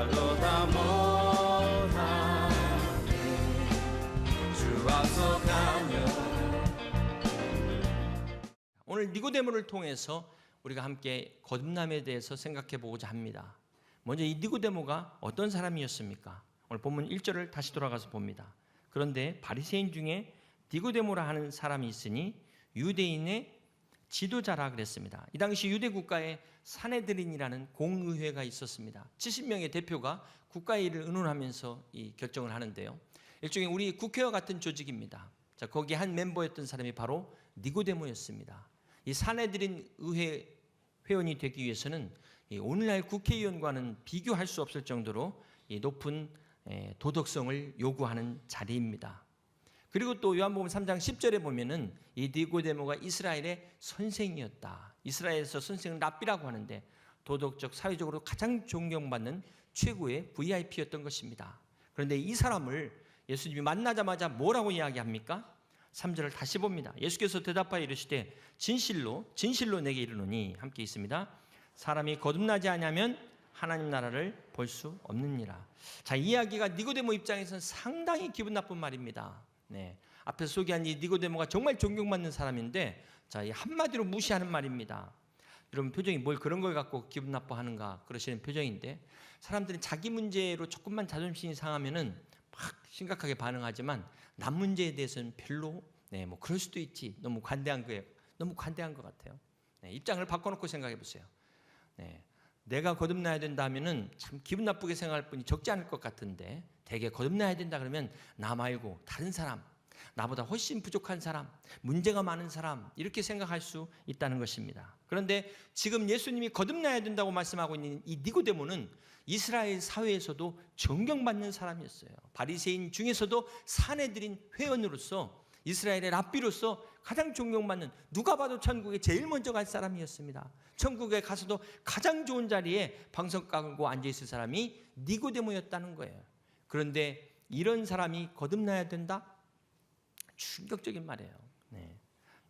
말로 다 못하네. 주 앞서가며. 오늘 니고데모를 통해서 우리가 함께 거듭남에 대해서 생각해 보고자 합니다. 먼저 이 니고데모가 어떤 사람이었습니까? 오늘 본문 1절을 다시 돌아가서 봅니다. 그런데 바리새인 중에 니고데모라 하는 사람이 있으니 유대인의 지도자라 그랬습니다. 이 당시 유대 국가에 사네드린이라는 공의회가 있었습니다. 70명의 대표가 국가의 일을 의논하면서 이 결정을 하는데요. 일종의 우리 국회와 같은 조직입니다. 자, 거기 한 멤버였던 사람이 바로 니고데모였습니다. 이 사네드린 의회 회원이 되기 위해서는 오늘날 국회의원과는 비교할 수 없을 정도로 높은 도덕성을 요구하는 자리입니다. 그리고 또 요한복음 3장 10절에 보면은 이 니고데모가 이스라엘의 선생이었다. 이스라엘에서 선생은 랍비라고 하는데 도덕적, 사회적으로 가장 존경받는 최고의 VIP였던 것입니다. 그런데 이 사람을 예수님이 만나자마자 뭐라고 이야기합니까? 3절을 다시 봅니다. 예수께서 대답하여 이르시되 진실로 내게 이르노니 함께 있습니다. 사람이 거듭나지 아니하면 하나님 나라를 볼 수 없느니라. 자, 이 이야기가 니고데모 입장에서는 상당히 기분 나쁜 말입니다. 네, 앞에서 소개한 이 니고데모가 정말 존경받는 사람인데, 자, 이 한마디로 무시하는 말입니다. 여러분 표정이 뭘 그런 걸 갖고 기분 나빠하는가 그러시는 표정인데, 사람들은 자기 문제로 조금만 자존심이 상하면은 막 심각하게 반응하지만 남 문제에 대해서는 별로 뭐 그럴 수도 있지, 너무 관대한 거예요. 너무 관대한 것 같아요. 입장을 바꿔놓고 생각해 보세요. 내가 거듭나야 된다 하면은 참 기분 나쁘게 생각할 분이 적지 않을 것 같은데, 되게 거듭나야 된다 그러면 나 말고 다른 사람, 나보다 훨씬 부족한 사람, 문제가 많은 사람, 이렇게 생각할 수 있다는 것입니다. 그런데 지금 예수님이 거듭나야 된다고 말씀하고 있는 이 니고데모는 이스라엘 사회에서도 존경받는 사람이었어요. 바리새인 중에서도 사내들인 회원으로서 이스라엘의 랍비로서 가장 존경받는, 누가 봐도 천국에 제일 먼저 갈 사람이었습니다. 천국에 가서도 가장 좋은 자리에 방석 깔고 앉아있을 사람이 니고데모였다는 거예요. 그런데 이런 사람이 거듭나야 된다? 충격적인 말이에요.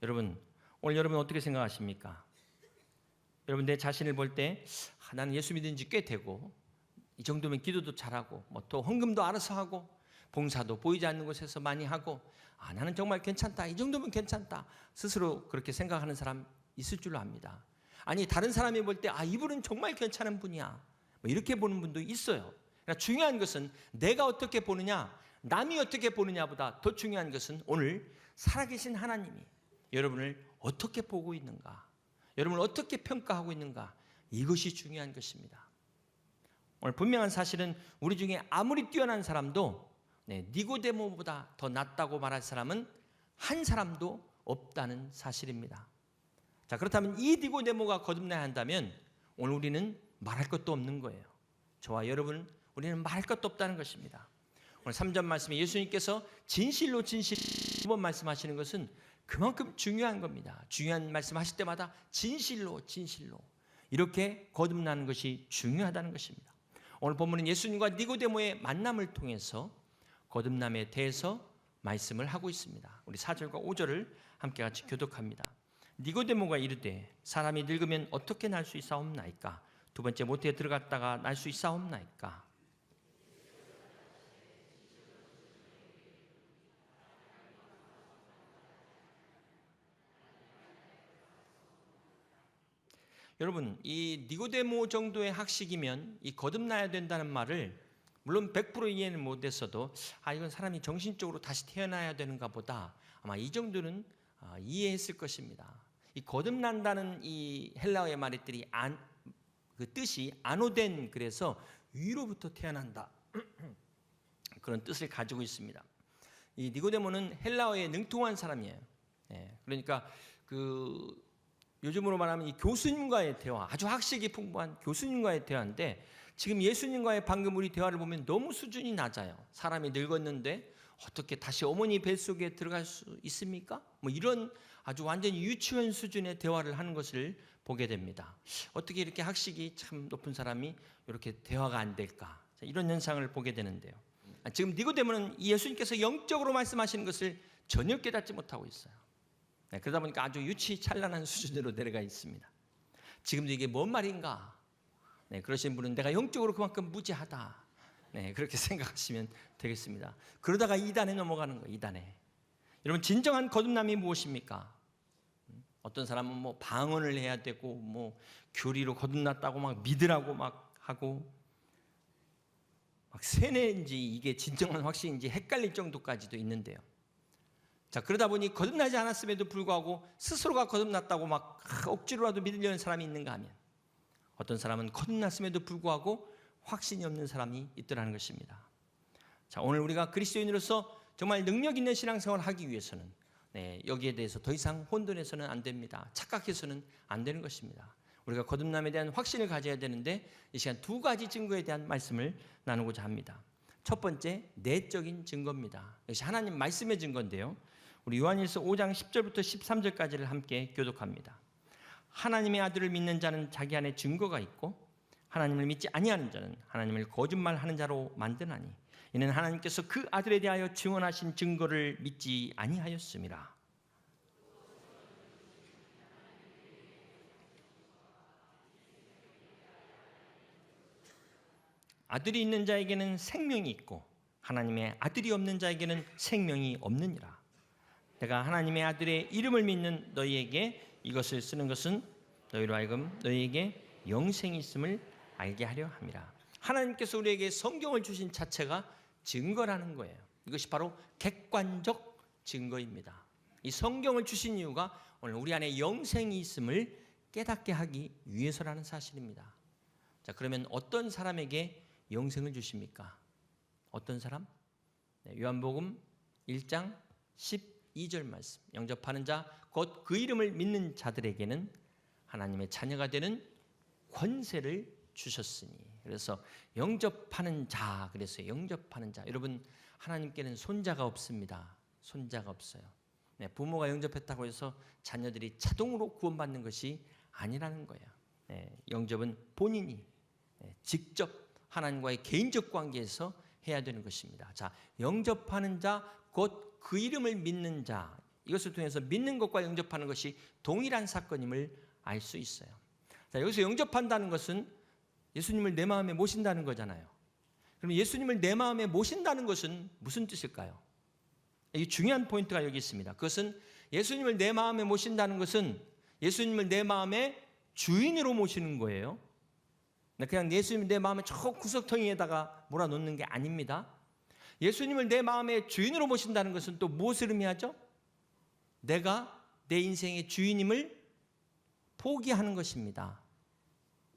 여러분, 오늘 여러분 어떻게 생각하십니까? 여러분 내 자신을 볼 때 나는 예수 믿은 지 꽤 되고, 이 정도면 기도도 잘하고, 또 헌금도 알아서 하고, 봉사도 보이지 않는 곳에서 많이 하고, 나는 정말 괜찮다, 이 정도면 괜찮다, 스스로 그렇게 생각하는 사람 있을 줄로 압니다. 아니, 다른 사람이 볼 때 이분은 정말 괜찮은 분이야, 이렇게 보는 분도 있어요. 그러니까 중요한 것은 내가 어떻게 보느냐, 남이 어떻게 보느냐보다 더 중요한 것은 오늘 살아계신 하나님이 여러분을 어떻게 보고 있는가, 여러분을 어떻게 평가하고 있는가, 이것이 중요한 것입니다. 오늘 분명한 사실은 우리 중에 아무리 뛰어난 사람도 니고데모보다 더 낫다고 말할 사람은 한 사람도 없다는 사실입니다. 자, 그렇다면 이 니고데모가 거듭나야 한다면 오늘 우리는 말할 것도 없는 거예요. 저와 여러분, 우리는 말할 것도 없다는 것입니다. 오늘 3절 말씀에 예수님께서 진실로 두 번 말씀하시는 것은 그만큼 중요한 겁니다. 중요한 말씀하실 때마다 진실로 이렇게 거듭나는 것이 중요하다는 것입니다. 오늘 본문은 예수님과 니고데모의 만남을 통해서 거듭남에 대해서 말씀을 하고 있습니다. 우리 4절과 5절을 함께 같이 교독합니다. 니고데모가 이르되 사람이 늙으면 어떻게 날 수 있사옵나이까? 두 번째 모태에 들어갔다가 날 수 있사옵나이까? 여러분, 이 니고데모 정도의 학식이면 이 거듭나야 된다는 말을 물론 100% 이해는 못했어도 이건 사람이 정신적으로 다시 태어나야 되는가 보다, 아마 이 정도는 이해했을 것입니다. 이 거듭난다는 이 헬라어의 말들이 그 뜻이 아노덴, 그래서 위로부터 태어난다 그런 뜻을 가지고 있습니다. 이 니고데모는 헬라어에 능통한 사람이에요. 그러니까 요즘으로 말하면 이 교수님과의 대화, 아주 학식이 풍부한 교수님과의 대화인데, 지금 예수님과의 방금 우리 대화를 보면 너무 수준이 낮아요. 사람이 늙었는데 어떻게 다시 어머니 뱃속에 들어갈 수 있습니까? 이런 아주 완전히 유치원 수준의 대화를 하는 것을 보게 됩니다. 어떻게 이렇게 학식이 참 높은 사람이 이렇게 대화가 안 될까? 이런 현상을 보게 되는데요. 지금 니고데모는 예수님께서 영적으로 말씀하시는 것을 전혀 깨닫지 못하고 있어요. 그러다 보니까 아주 유치찬란한 수준으로 내려가 있습니다. 지금도 이게 뭔 말인가? 네, 그러신 분은 내가 영적으로 그만큼 무지하다. 네, 그렇게 생각하시면 되겠습니다. 그러다가 이단에 넘어가는 거예요. 이단에. 여러분, 진정한 거듭남이 무엇입니까? 어떤 사람은 뭐 방언을 해야 되고 뭐 교리로 거듭났다고 막 믿으라고 막 하고 막 세뇌인지 이게 진정한 확신인지 헷갈릴 정도까지도 있는데요. 자, 그러다 보니 거듭나지 않았음에도 불구하고 스스로가 거듭났다고 막 억지로라도 믿으려는 사람이 있는가 하면, 어떤 사람은 거듭났음에도 불구하고 확신이 없는 사람이 있더라는 것입니다. 자, 오늘 우리가 그리스도인으로서 정말 능력 있는 신앙생활을 하기 위해서는 여기에 대해서 더 이상 혼돈해서는 안 됩니다. 착각해서는 안 되는 것입니다. 우리가 거듭남에 대한 확신을 가져야 되는데, 이 시간 두 가지 증거에 대한 말씀을 나누고자 합니다. 첫 번째, 내적인 증거입니다. 이것이 하나님 말씀의 증거인데요, 우리 요한일서 5장 10절부터 13절까지를 함께 교독합니다. 하나님의 아들을 믿는 자는 자기 안에 증거가 있고, 하나님을 믿지 아니하는 자는 하나님을 거짓말하는 자로 만드나니, 이는 하나님께서 그 아들에 대하여 증언하신 증거를 믿지 아니하였음이라. 아들이 있는 자에게는 생명이 있고 하나님의 아들이 없는 자에게는 생명이 없느니라. 내가 하나님의 아들의 이름을 믿는 너희에게 이것을 쓰는 것은 너희로 하여금 너희에게 영생이 있음을 알게 하려 함이라. 하나님께서 우리에게 성경을 주신 자체가 증거라는 거예요. 이것이 바로 객관적 증거입니다. 이 성경을 주신 이유가 오늘 우리 안에 영생이 있음을 깨닫게 하기 위해서라는 사실입니다. 자, 그러면 어떤 사람에게 영생을 주십니까? 어떤 사람? 요한복음 1장 12절 말씀. 영접하는 자 곧 그 이름을 믿는 자들에게는 하나님의 자녀가 되는 권세를 주셨으니. 그래서 영접하는 자, 그래서 영접하는 자. 여러분, 하나님께는 손자가 없습니다. 손자가 없어요. 부모가 영접했다고 해서 자녀들이 자동으로 구원받는 것이 아니라는 거예요. 영접은 본인이 직접 하나님과의 개인적 관계에서 해야 되는 것입니다. 자, 영접하는 자, 곧 그 이름을 믿는 자. 이것을 통해서 믿는 것과 영접하는 것이 동일한 사건임을 알 수 있어요. 자, 여기서 영접한다는 것은 예수님을 내 마음에 모신다는 거잖아요. 그럼 예수님을 내 마음에 모신다는 것은 무슨 뜻일까요? 이 중요한 포인트가 여기 있습니다. 그것은 예수님을 내 마음에 모신다는 것은 예수님을 내 마음의 주인으로 모시는 거예요. 그냥 예수님을 내 마음의 저 구석텅이에다가 몰아놓는 게 아닙니다. 예수님을 내 마음의 주인으로 모신다는 것은 또 무엇을 의미하죠? 내가 내 인생의 주인임을 포기하는 것입니다.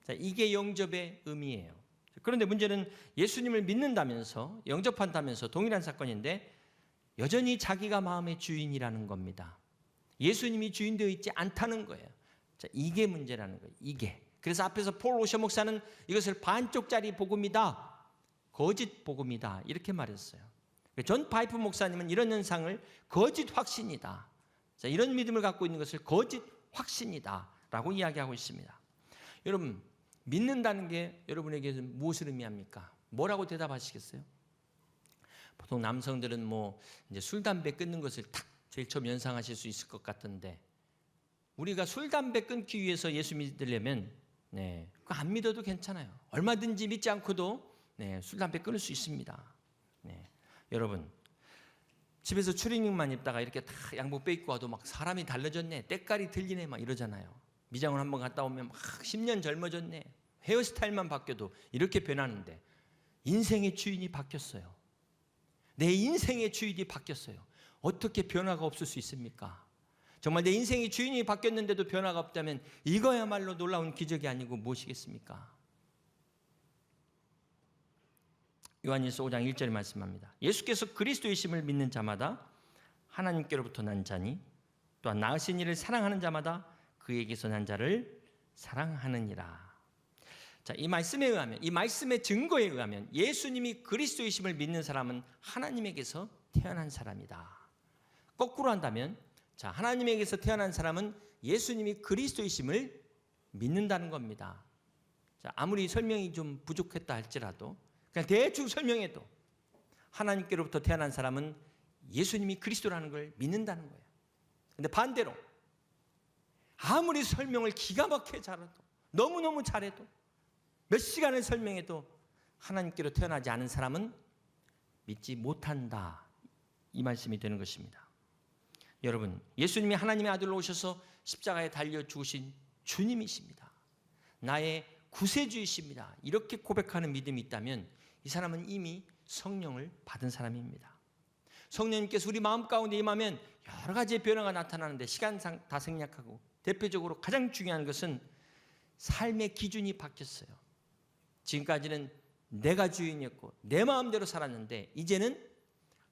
자, 이게 영접의 의미예요. 그런데 문제는 예수님을 믿는다면서 영접한다면서 동일한 사건인데 여전히 자기가 마음의 주인이라는 겁니다. 예수님이 주인되어 있지 않다는 거예요. 자, 이게 문제라는 거예요. 이게. 그래서 앞에서 폴 오셔 목사는 이것을 반쪽짜리 복음이다, 거짓 복음이다, 이렇게 말했어요. 존 파이프 목사님은 이런 현상을 거짓 확신이다, 자, 이런 믿음을 갖고 있는 것을 거짓 확신이다 라고 이야기하고 있습니다. 여러분, 믿는다는 게 여러분에게는 무엇을 의미합니까? 뭐라고 대답하시겠어요? 보통 남성들은 뭐 이제 술, 담배 끊는 것을 딱 제일 처음 연상하실 수 있을 것 같은데, 우리가 술, 담배 끊기 위해서 예수 믿으려면 그거 안 믿어도 괜찮아요. 얼마든지 믿지 않고도 술, 담배 끊을 수 있습니다. 여러분, 집에서 추리닝만 입다가 이렇게 다 양복 빼입고 와도 막 사람이 달라졌네, 때깔이 들리네 막 이러잖아요. 미장원 한번 갔다 오면 막 10년 젊어졌네, 헤어스타일만 바뀌어도 이렇게 변하는데 인생의 주인이 바뀌었어요. 내 인생의 주인이 바뀌었어요. 어떻게 변화가 없을 수 있습니까? 정말 내 인생의 주인이 바뀌었는데도 변화가 없다면 이거야말로 놀라운 기적이 아니고 무엇이겠습니까? 요한일서 5장 1절에 말씀합니다. 예수께서 그리스도이심을 믿는 자마다 하나님께로부터 난 자니 또한 낳으신 이를 사랑하는 자마다 그에게서 난 자를 사랑하느니라. 자, 이 말씀에 의하면, 이 말씀의 증거에 의하면 예수님이 그리스도이심을 믿는 사람은 하나님에게서 태어난 사람이다. 거꾸로 한다면, 자, 하나님에게서 태어난 사람은 예수님이 그리스도이심을 믿는다는 겁니다. 자, 아무리 설명이 좀 부족했다 할지라도 그냥 대충 설명해도 하나님께로부터 태어난 사람은 예수님이 그리스도라는 걸 믿는다는 거예요. 근데 반대로 아무리 설명을 기가 막히게 잘해도, 너무너무 잘해도 몇 시간을 설명해도 하나님께로 태어나지 않은 사람은 믿지 못한다. 이 말씀이 되는 것입니다. 여러분, 예수님이 하나님의 아들로 오셔서 십자가에 달려 죽으신 주님이십니다. 나의 구세주이십니다. 이렇게 고백하는 믿음이 있다면 이 사람은 이미 성령을 받은 사람입니다. 성령님께서 우리 마음 가운데 임하면 여러 가지의 변화가 나타나는데 시간상 다 생략하고 대표적으로 가장 중요한 것은 삶의 기준이 바뀌었어요. 지금까지는 내가 주인이었고 내 마음대로 살았는데 이제는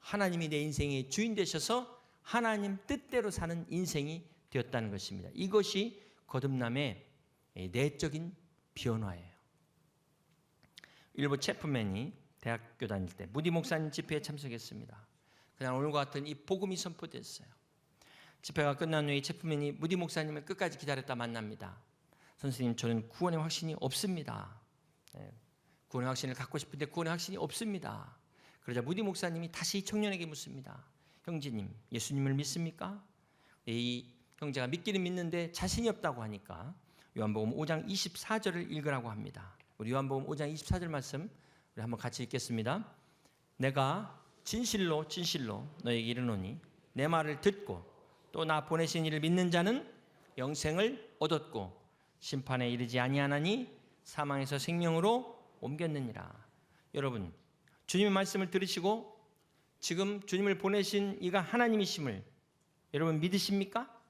하나님이 내 인생의 주인 되셔서 하나님 뜻대로 사는 인생이 되었다는 것입니다. 이것이 거듭남의 내적인 변화예요. 일부 체프맨이 대학교 다닐 때 무디 목사님 집회에 참석했습니다. 그냥 오늘과 같은 이 복음이 선포됐어요. 집회가 끝난 후에 체프맨이 무디 목사님을 끝까지 기다렸다 만납니다. 선생님, 저는 구원의 확신이 없습니다. 구원의 확신을 갖고 싶은데 구원의 확신이 없습니다. 그러자 무디 목사님이 다시 청년에게 묻습니다. 형제님, 예수님을 믿습니까? 이 형제가 믿기는 믿는데 자신이 없다고 하니까 요한복음 5장 24절을 읽으라고 합니다. 우리 요한복음 5장 24절 말씀 우리 한번 같이 읽겠습니다. 내가 진실로 진실로 너에게 이르노니 내 말을 듣고 또 나 보내신 이를 믿는 자는 영생을 얻었고 심판에 이르지 아니하나니 사망에서 생명으로 옮겼느니라. 여러분, 주님의 말씀을 들으시고 지금 주님을 보내신 이가 하나님이심을 여러분 믿으십니까?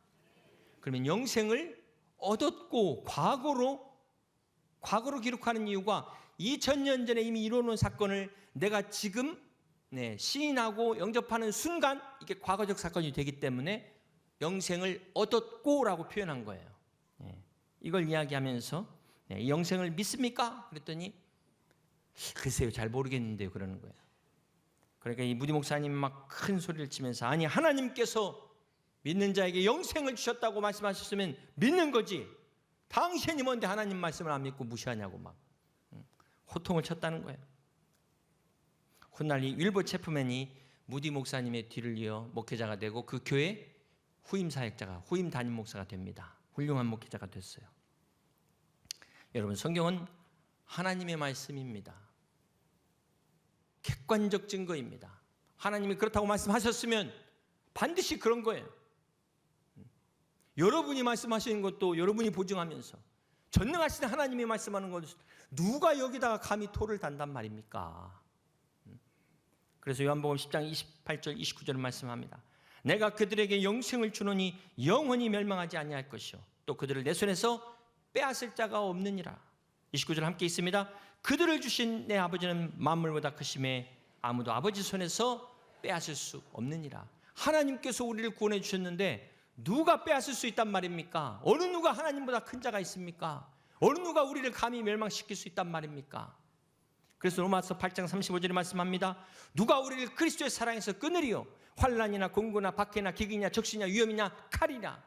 그러면 영생을 얻었고 과거로 기록하는 이유가 2000년 전에 이미 이루어놓은 사건을 내가 지금 시인하고 영접하는 순간 이게 과거적 사건이 되기 때문에 영생을 얻었고라고 표현한 거예요. 이걸 이야기하면서 이 영생을 믿습니까? 그랬더니 글쎄요, 잘 모르겠는데요, 그러는 거예요. 그러니까 이 무디 목사님 막 큰 소리를 치면서 아니, 하나님께서 믿는 자에게 영생을 주셨다고 말씀하셨으면 믿는 거지, 당신이 뭔데 하나님 말씀을 안 믿고 무시하냐고 막 호통을 쳤다는 거예요. 훗날 이 윌버 체프맨이 무디 목사님의 뒤를 이어 목회자가 되고 그 교회 후임 사역자가, 후임 담임 목사가 됩니다. 훌륭한 목회자가 됐어요. 여러분, 성경은 하나님의 말씀입니다. 객관적 증거입니다. 하나님이 그렇다고 말씀하셨으면 반드시 그런 거예요. 여러분이 말씀하시는 것도 여러분이 보증하면서 전능하신 하나님이 말씀하는 것 누가 여기다가 감히 토를 단단 말입니까? 그래서 요한복음 10장 28절 29절을 말씀합니다. 내가 그들에게 영생을 주노니 영원히 멸망하지 아니할 것이요 또 그들을 내 손에서 빼앗을 자가 없느니라. 29절 함께 있습니다. 그들을 주신 내 아버지는 만물보다 크심에 아무도 아버지 손에서 빼앗을 수 없느니라. 하나님께서 우리를 구원해 주셨는데 누가 빼앗을 수 있단 말입니까? 어느 누가 하나님보다 큰 자가 있습니까? 어느 누가 우리를 감히 멸망시킬 수 있단 말입니까? 그래서 로마서 8장 35절에 말씀합니다. 누가 우리를 그리스도의 사랑에서 끊으리요? 환난이나 공고나 박해나 기근이나 적신이나 위험이나 칼이나.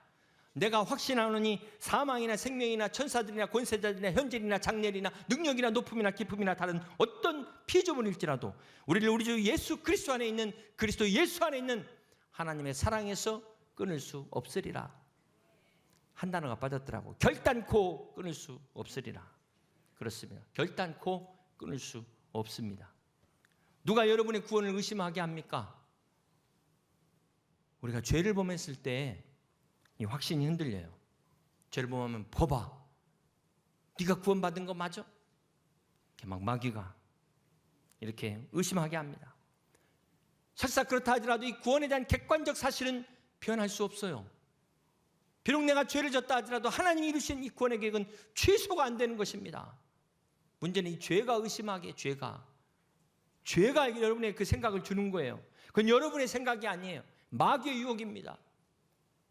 내가 확신하노니 사망이나 생명이나 천사들이나 권세자들이나 현재이나 장래이나 능력이나 높음이나 깊음이나 다른 어떤 피조물일지라도 우리를 우리 주 예수 그리스도 안에 있는 그리스도 예수 안에 있는 하나님의 사랑에서 끊을 수 없으리라. 한 단어가 빠졌더라고. 결단코 끊을 수 없으리라. 그렇습니다. 결단코 끊을 수 없습니다. 누가 여러분의 구원을 의심하게 합니까? 우리가 죄를 범했을 때 이 확신이 흔들려요. 죄를 범하면 봐봐, 네가 구원받은 거 맞아? 이렇게 막 마귀가 이렇게 의심하게 합니다. 설사 그렇다 하더라도 이 구원에 대한 객관적 사실은 변할 수 없어요. 비록 내가 죄를 졌다 하더라도 하나님이 이루신 이 구원의 계획은 취소가 안 되는 것입니다. 문제는 이 죄가 의심하게, 죄가 여러분의 그 생각을 주는 거예요. 그건 여러분의 생각이 아니에요. 마귀의 유혹입니다.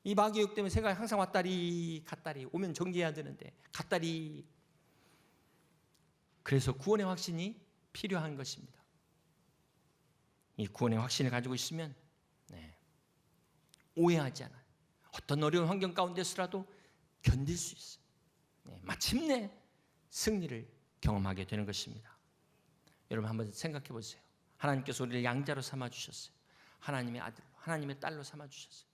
이 마귀의 유혹 때문에 생각이 항상 왔다리 갔다리, 오면 정지해야 되는데 갔다리. 그래서 구원의 확신이 필요한 것입니다. 이 구원의 확신을 가지고 있으면 오해하지 않아요. 어떤 어려운 환경 가운데서라도 견딜 수 있어요. 마침내 승리를 경험하게 되는 것입니다. 여러분 한번 생각해 보세요. 하나님께서 우리를 양자로 삼아주셨어요. 하나님의 아들로, 하나님의 딸로 삼아주셨어요.